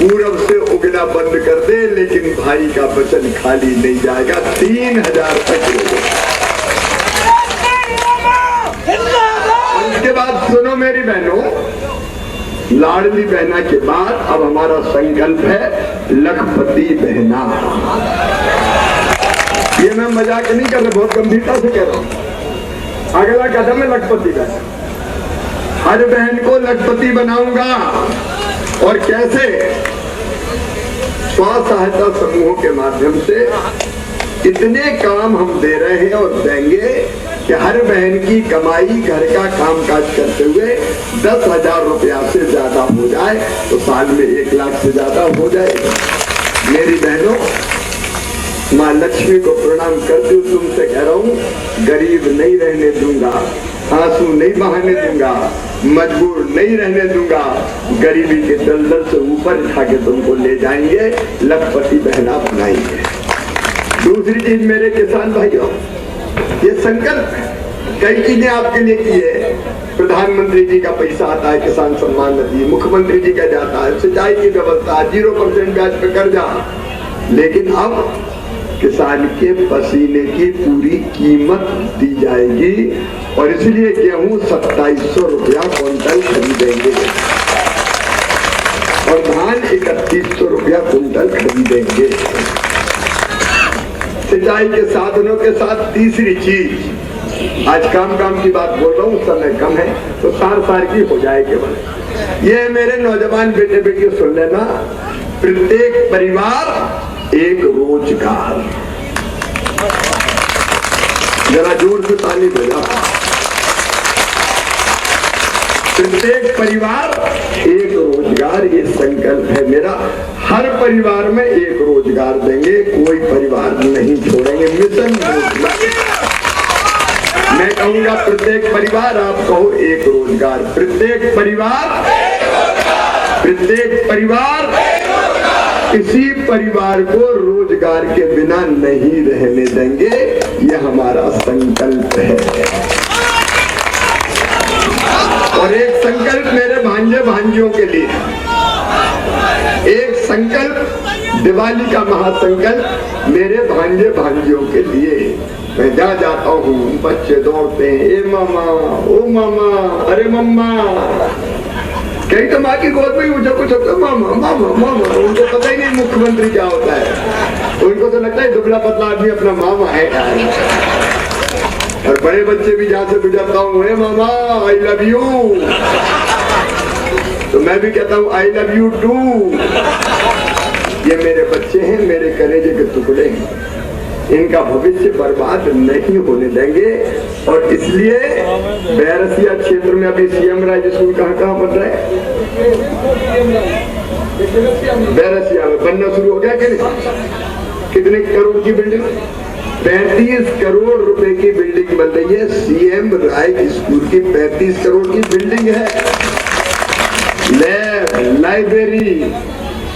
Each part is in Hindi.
पूरब से उगना बंद कर दे, लेकिन भाई का वचन खाली नहीं जाएगा। 3000 तक उसके बाद सुनो मेरी बहनों, लाडली बहना के बाद अब हमारा संकल्प है लखपति बहना। ये मैं मजाक नहीं कर रहा, बहुत गंभीरता से कह रहा हूं। अगला कदम है लखपति बहना। हर बहन को लखपति बनाऊंगा। और कैसे? स्व सहायता समूहों के माध्यम से इतने काम हम दे रहे हैं और देंगे कि हर बहन की कमाई घर का कामकाज करते हुए 10,000 रुपया से ज्यादा हो जाए तो साल में 1 लाख से ज्यादा हो जाएगा। मेरी बहनों, माँ लक्ष्मी को प्रणाम करती हूँ, तुमसे कह रहा हूँ, गरीब नहीं रहने दूंगा, आंसू नहीं बहाने दूंगा, मजबूर नहीं रहने दूंगा। गरीबी के दलदल से ऊपर उठा के तुमको ले जाएंगे, लखपति बहना बनाएंगे। दूसरी चीज मेरे किसान भाइयों, ये संकल्प कई चीजें आपके लिए की है। प्रधानमंत्री जी का पैसा आता है किसान सम्मान निधि, मुख्यमंत्री जी का जाता है, सिंचाई की व्यवस्था, 0% ब्याज पे कर्जा। लेकिन अब किसान के पसीने की पूरी कीमत दी जाएगी और इसलिए गेहूं 2700 रुपया क्विंटल खरीदेंगे और धान 3100 रुपया क्विंटल खरीदेंगे। सिंचाई के साधनों के साथ तीसरी चीज, आज काम की बात बोल रहा हूँ, समय कम है तो सार की हो जाए केवल। ये मेरे नौजवान बेटे बेटियों सुन लेना, प्रत्येक परिवार एक रोजगार। जरा जोर से ताली बजा। प्रत्येक परिवार एक रोजगार, ये संकल्प है मेरा। हर परिवार में एक रोजगार देंगे, कोई परिवार नहीं छोड़ेंगे। मिशन मैं कहूंगा प्रत्येक परिवार, आप कहो एक रोजगार। प्रत्येक परिवार किसी परिवार को रोजगार के बिना नहीं रहने देंगे, यह हमारा संकल्प है। और एक संकल्प मेरे भांजे भांजियों के लिए, एक संकल्प दिवाली का महासंकल्प मेरे भांजे भांजियों के लिए। मैं जहाँ जाता हूँ बच्चे दौड़ते हैं, ए मामा, ओ मामा, अरे मम्मा। कहीं तो माँ की गोद में मुझे कुछ मामा मामा मामा। उनको पता ही नहीं मुख्यमंत्री क्या होता है, उनको तो लगता है दुबला पतला आदमी अपना मामा है। और बड़े बच्चे भी जहाँ से गुजरता हूँ, हे मामा आई लव यू, तो मैं भी कहता हूँ आई लव यू टू। ये मेरे बच्चे हैं, मेरे कलेजे के टुकड़े हैं, इनका भविष्य बर्बाद नहीं होने देंगे। और इसलिए बैरसिया क्षेत्र में अभी सीएम राज स्कूल कहाँ बन रहा है? बैरसिया में बनना शुरू हो गया कि नहीं? कितने करोड़ की बिल्डिंग? 35 करोड़ रुपए की बिल्डिंग बन रही है। सीएम राय स्कूल की 35 करोड़ की बिल्डिंग है। Lab, library,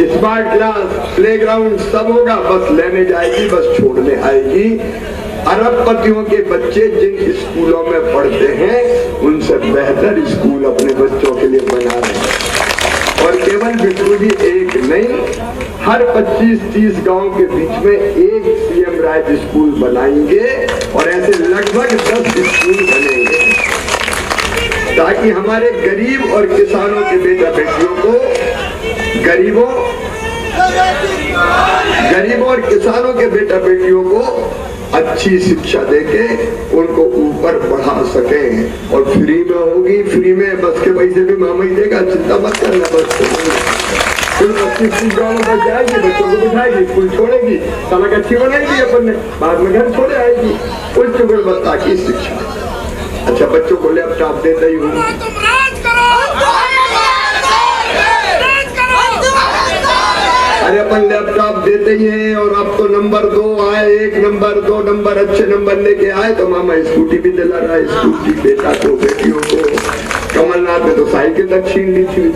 smart class, playground सब होगा। बस लेने जाएगी, बस छोड़ने आएगी। अरबपतियों के बच्चे जिन स्कूलों में पढ़ते हैं, उनसे बेहतर स्कूल अपने बच्चों के लिए बना रहे हैं। और केवल बिल्कुल ही एक नहीं, हर 25-30 गांव के बीच में एक सीएम राय स्कूल बनाएंगे और ऐसे लगभग 10 स्कूल बनेंगे, ताकि हमारे गरीब और किसानों के बेटा बेटियों को, गरीबों और किसानों के बेटा बेटियों को अच्छी शिक्षा देके उनको ऊपर बढ़ा सके। और फ्री में होगी, फ्री में बस के पैसे भी मामा ही देगा, चिंता मत करना। बस गाँव में जाएगी, बच्चों को बिठाएगी, स्कूल छोड़ेगी, सड़क अच्छी बनाएगी अपन ने, बाद में घर छोड़े आएगी। उच्च गुणवत्ता की शिक्षा। अच्छा, बच्चों को लैपटॉप देता ही हूँ। अरे अपन लैपटॉप देते ही हैं, और अब तो नंबर 2 आए, 1 नंबर 2 नंबर अच्छे नंबर लेके आए तो मामा स्कूटी भी दिला रहा है। स्कूटी बेटा को, बेटियों को। कमलनाथ ने तो साइकिल तक छीन ली थी।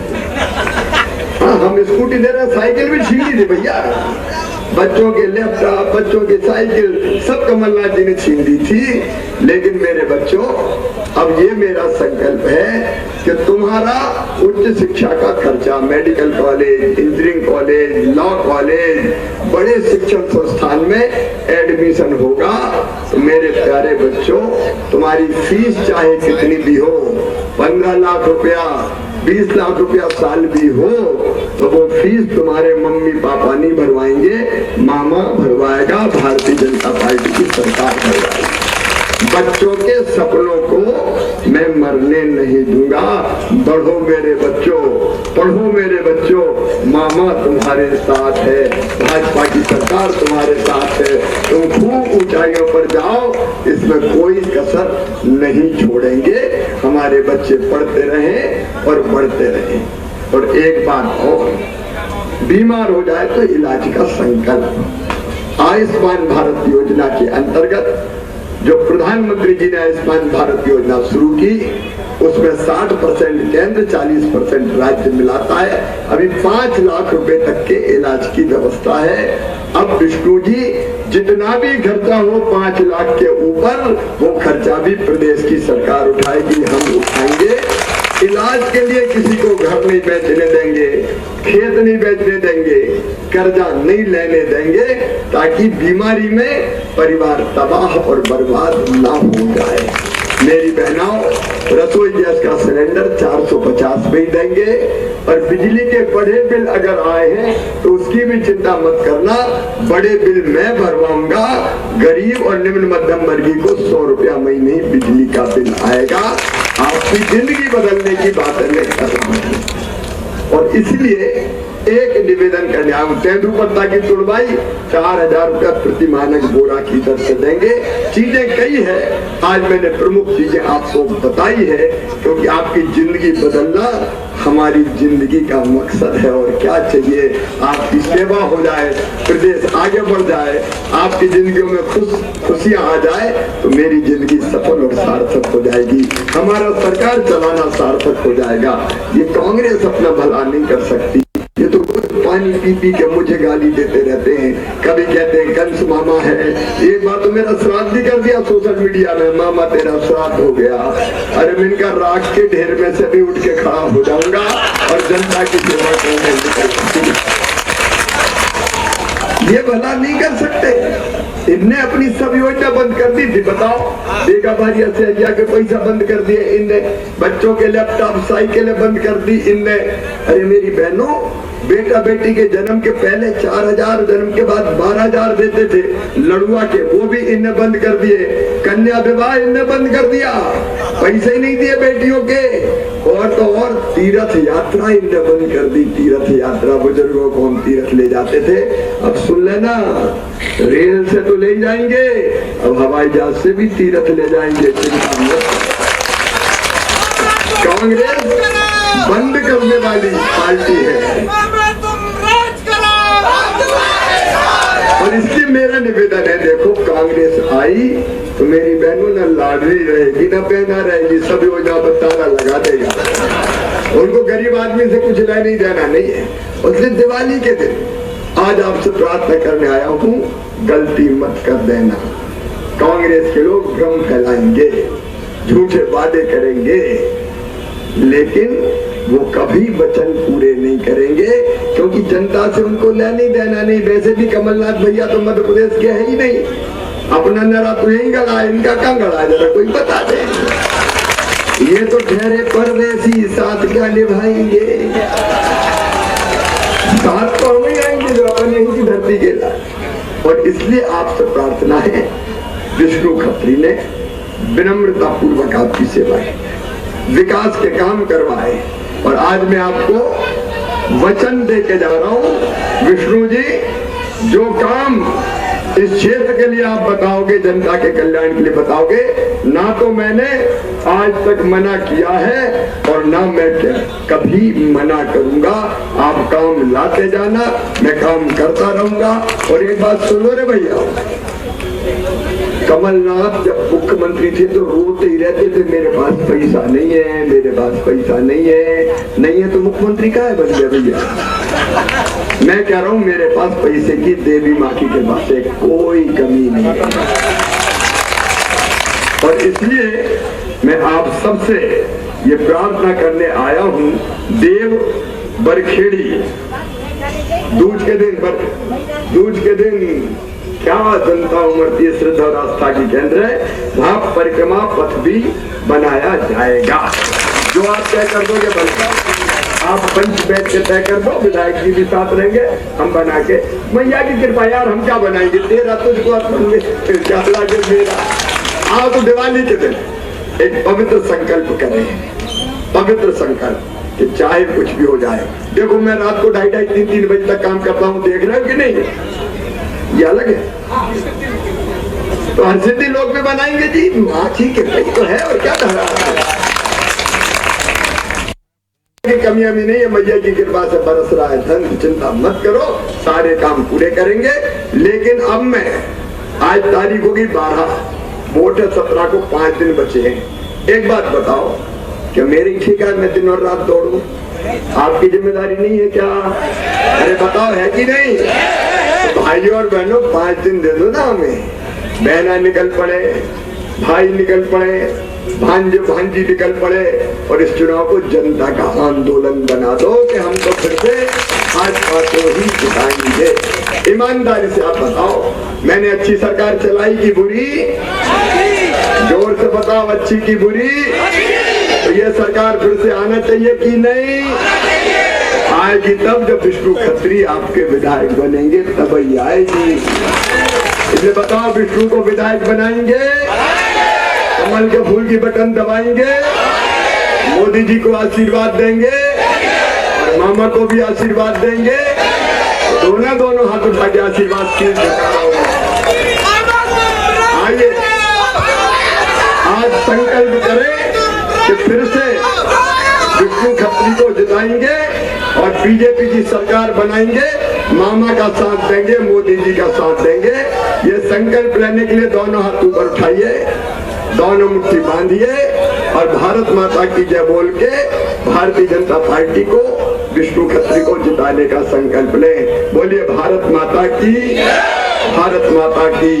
हाँ, हम स्कूटी दे रहे हैं, साइकिल भी छीन ली थी भैया। बच्चों के लैपटॉप, बच्चों की साइकिल सब कमलनाथ जी ने छीन ली थी। लेकिन मेरे बच्चों, अब ये मेरा संकल्प है कि तुम्हारा उच्च शिक्षा का खर्चा, medical college, engineering college, law college, बड़े शिक्षण संस्थान में एडमिशन होगा तो मेरे प्यारे बच्चों, तुम्हारी फीस चाहे कितनी भी हो, 15 लाख रुपया, 20 लाख रुपया साल भी हो, तो वो फीस तुम्हारे मम्मी पापा नहीं भरवाएंगे, मामा भरवाएगा, भारतीय जनता पार्टी की सरकार भरवाएगी। बच्चों के सपनों को मैं मरने नहीं दूंगा। बढ़ो मेरे बच्चों, पढ़ो मेरे बच्चों, मामा तुम्हारे साथ है, भाजपा की सरकार तुम्हारे साथ है, तुम खूब ऊंचाइयों पर जाओ, इसमें कोई कसर नहीं छोड़ेंगे। हमारे बच्चे पढ़ते रहें और बढ़ते रहें। और एक बात और, बीमार हो जाए तो इलाज का संकल्प। आयुष्मान भारत योजना के अंतर्गत जो प्रधानमंत्री जी ने आयुष्मान भारत योजना शुरू की, उसमें 60% केंद्र, 40% राज्य मिलाता है। अभी 5 लाख रुपए तक के इलाज की व्यवस्था है। अब विष्णु जी, जितना भी खर्चा हो 5 लाख के ऊपर, वो खर्चा भी प्रदेश की सरकार उठाएगी, हम उठाएंगे। इलाज के लिए किसी को घर नहीं बेचने देंगे, खेत नहीं बेचने देंगे, कर्जा नहीं लेने देंगे, ताकि बीमारी में परिवार तबाह और बर्बाद ना हो जाए। मेरी बहनों, रसोई गैस का सिलेंडर 450 में ही देंगे, और बिजली के बड़े बिल अगर आए हैं तो उसकी भी चिंता मत करना, बड़े बिल मैं भरवाऊंगा। गरीब और निम्न मध्यम वर्गीय को 100 रुपया महीने ही बिजली का बिल आएगा। आपकी जिंदगी बदलने की बातें मैं कर रहा हूँ। और इसलिए एक निवेदन करने आया हूं, तेंदुपत्ता की तुड़वाई 4000 रुपया प्रति मानक बोरा की दर से देंगे। चीजें कई है, आज मैंने प्रमुख चीजें आपको बताई है, क्योंकि आपकी जिंदगी बदलना हमारी जिंदगी का मकसद है। और क्या चाहिए, आपकी सेवा हो जाए, प्रदेश आगे बढ़ जाए, आपकी जिंदगियों में खुशियां आ जाए, तो मेरी जिंदगी सफल और सार्थक हो जाएगी, हमारा सरकार चलाना सार्थक हो जाएगा। ये कांग्रेस अपना भला नहीं कर सकती। ये तो पानी पी पी के मुझे गाली देते रहते हैं, कभी कहते हैं कंस मामा है। एक बार तो मेरा श्राद्ध भी कर दिया सोशल मीडिया में, मामा तेरा श्राद्ध हो गया। अरे मैं इनका राख के ढेर में से भी उठ के खड़ा हो जाऊंगा और जनता की सेवा करने। ये भला नहीं कर सकते। इनने अपनी सब योजना बंद कर दी थी, बताओ, बेगा भारिया से के पैसा बंद कर दिए इनने, बच्चों के लैपटॉप साइकिलें बंद कर दी इनने। अरे मेरी बहनों, बेटा बेटी के जन्म के पहले 4000, जन्म के बाद 12000 देते थे लड़ुआ के, वो भी इनने बंद कर दिए। कन्या विवाह इनने बंद कर दिया, पैसे ही नहीं दिए बेटियों के। और तो और तीर्थ यात्रा इनने बंद कर दी। तीर्थ यात्रा, बुजुर्गों को हम तीर्थ ले जाते थे, अब सुन लेना, रेल से तो ले जाएंगे, अब हवाई जहाज से भी तीर्थ ले जाएंगे। कांग्रेस बंद करने वाली पार्टी है, और इसलिए मेरा निवेदन है, देखो कांग्रेस आई तो मेरी बहनों न लाडली रहेगी न पहना रहेगी, सब योजना बताना लगा देगा। उनको गरीब आदमी से कुछ लेना नहीं देना नहीं है। उसने दिवाली के दिन आज आपसे प्रार्थना करने आया हूँ, गलती मत कर देना। कांग्रेस के लोग भ्रम फैलाएंगे, झूठे वादे करेंगे, लेकिन वो कभी वचन पूरे नहीं करेंगे, क्योंकि जनता से उनको लेने देना नहीं। वैसे भी कमलनाथ भैया तो मध्य प्रदेश के है ही नहीं, अपना नारा तो यही गड़ा है, इनका कहाँ गड़ा है, जरा कोई बता दे। ये तो ठहरे परदेसी, साथ क्या निभाएंगे, साथ तो हम ही आएंगे जो अपन यहीं की धरती के लाए। और इसलिए आपसे प्रार्थना है, विष्णु खत्री ने विनम्रता पूर्वक आपकी सेवा की, विकास के काम करवाए, और आज मैं आपको वचन दे के जा रहा हूं, विष्णु जी, जो काम इस क्षेत्र के लिए आप बताओगे, जनता के कल्याण के लिए बताओगे, ना तो मैंने आज तक मना किया है और ना मैं कभी मना करूंगा। आप काम लाते जाना, मैं काम करता रहूंगा। और एक बात सुनो रे भैया, कमलनाथ जब मुख्यमंत्री थे तो रोते ही रहते थे, मेरे पास पैसा नहीं है, मेरे पास पैसा नहीं है। नहीं है तो मुख्यमंत्री का है बन गया भैया। मैं कह रहा हूं, मेरे पास पैसे की देवी माँ की कृपा से कोई कमी नहीं है। और इसलिए मैं आप सबसे ये प्रार्थना करने आया हूं, देव बरखेड़ी दूज के दिन क्या जनता उमड़ती है, श्रद्धा और आस्था की केंद्र है, वहां परिक्रमा पथ भी बनाया जाएगा। जो आप तय कर दोगे बल्कि आप पंच बैठ के तय कर दो, विधायक जी भी साथ रहेंगे, हम बना के, मैया की कृपा यार हम क्या बनाएंगे, तेरा तुझको अर्पण में फिर क्या लागे मेरा। आओ तो दिवाली के दिन एक पवित्र संकल्प करें, पवित्र संकल्प कि चाहे कुछ भी हो जाए। देखो मैं रात को 2:30 3 बजे तक काम करता हूँ, देख रहे हो कि नहीं, ये अलग है। तो हर सिद्धि लोग भी बनाएंगे जी, माँ ठीक है भाई तो है, और क्या धरा कमियां भी नहीं है, मैया की कृपा से बरस रहा है धन, चिंता मत करो, सारे काम पूरे करेंगे। लेकिन अब मैं आज तारीख होगी 12, वोट है 17 को, 5 दिन बचे हैं। एक बात बताओ, क्या मेरी ठीक है मैं दिन और रात दौड़ूं? आपकी जिम्मेदारी नहीं है क्या? अरे बताओ है कि नहीं? तो भाइयों और बहनों 5 दिन दे दो ना हमें, बहना निकल पड़े, भाई निकल पड़े, भांजे भांजी निकल पड़े, और इस चुनाव को जनता का आंदोलन बना दो कि हम तो फिर से भाजपा को ही जिताएंगे। ईमानदारी से आप बताओ, मैंने अच्छी सरकार चलाई की बुरी? जोर से बताओ, अच्छी की बुरी? तो ये सरकार फिर से आना चाहिए कि नहीं? आएगी तब जब विष्णु खत्री आपके विधायक बनेंगे, तब ही आएगी। इसलिए बताओ, विष्णु को विधायक बनाएंगे, कमल के फूल की बटन दबाएंगे, मोदी जी को आशीर्वाद देंगे और मामा को भी आशीर्वाद देंगे, दोनों हाथ उठा के आशीर्वाद की। आइए आज संकल्प करें कि फिर से विष्णु खत्री को जिताएंगे और बीजेपी की सरकार बनाएंगे, मामा का साथ देंगे, मोदी जी का साथ देंगे। ये संकल्प लेने के लिए दोनों हाथ ऊपर उठाइए, दोनों मुट्ठी बांधिए और भारत माता की जय बोल के भारतीय जनता पार्टी को, विष्णु खत्री को जिताने का संकल्प लें। बोलिए भारत माता की, भारत माता की।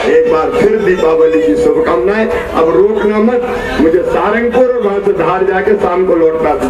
एक बार फिर दीपावली की शुभकामनाएं। अब रोकना मत, मुझे सारंगपुर और वहां से धार जाके शाम को लौटना था।